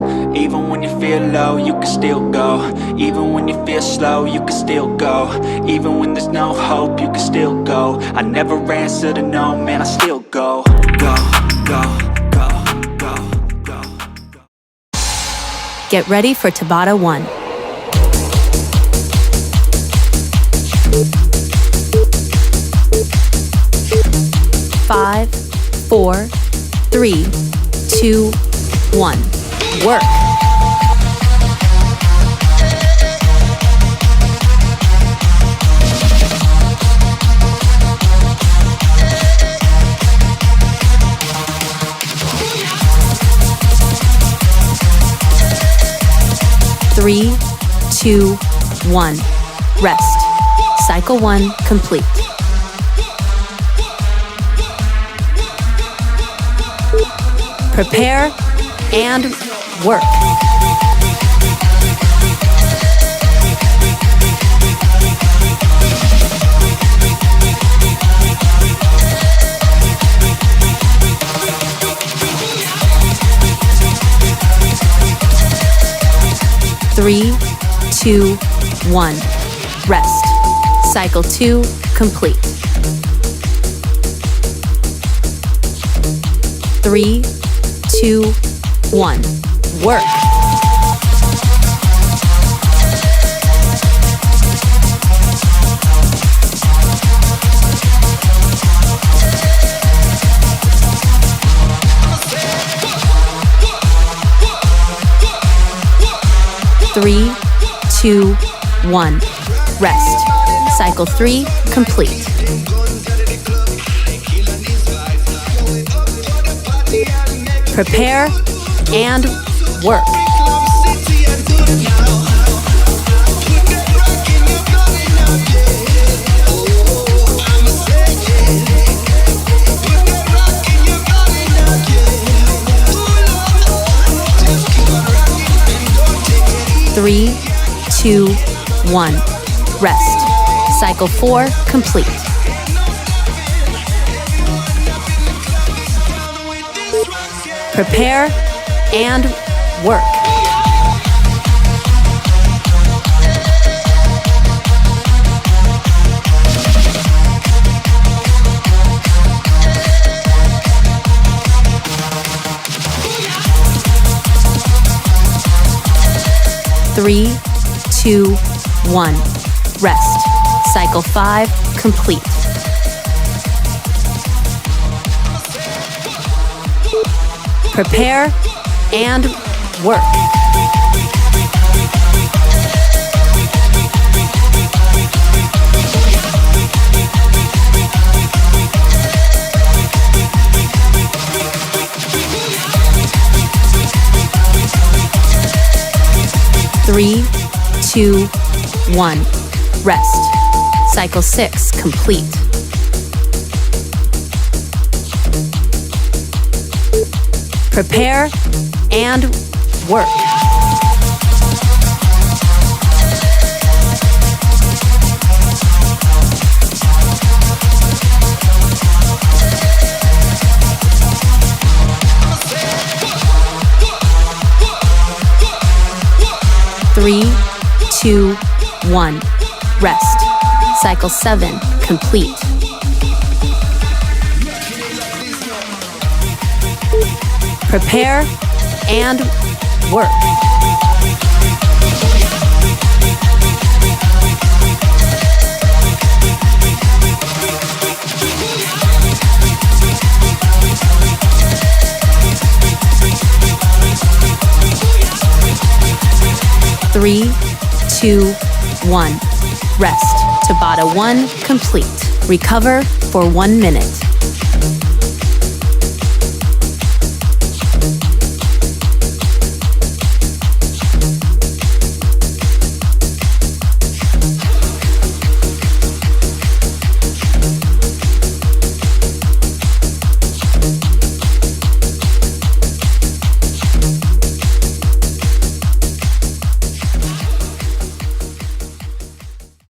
Even when you feel low, you can still go. Even when you feel slow, you can still go. Even when there's no hope, you can still go. I never answer to no, man, I still go. Go, go, go, go, go, go. Get ready for Tabata 1. Five, 4, 3, 2, 1. Work. Three, 2, 1. Rest. Cycle 1 complete. Prepare and work. Three, 2, 1. Rest. Cycle 2 complete. 3, 2, 1. Work. Three, 2, 1. Rest. Cycle 3 complete. Prepare and work. Three, 2, 1. Rest. Cycle 4 complete. Prepare and work. Three, 2, 1. Rest. Cycle 5 complete. Prepare and work. Three, 2, 1. Rest. Cycle 6 complete. Prepare and work. Three, 2, 1. Rest. Cycle 7 complete. Prepare and work. Three, 2, 1. Rest. Tabata 1 complete. Recover for 1 minute.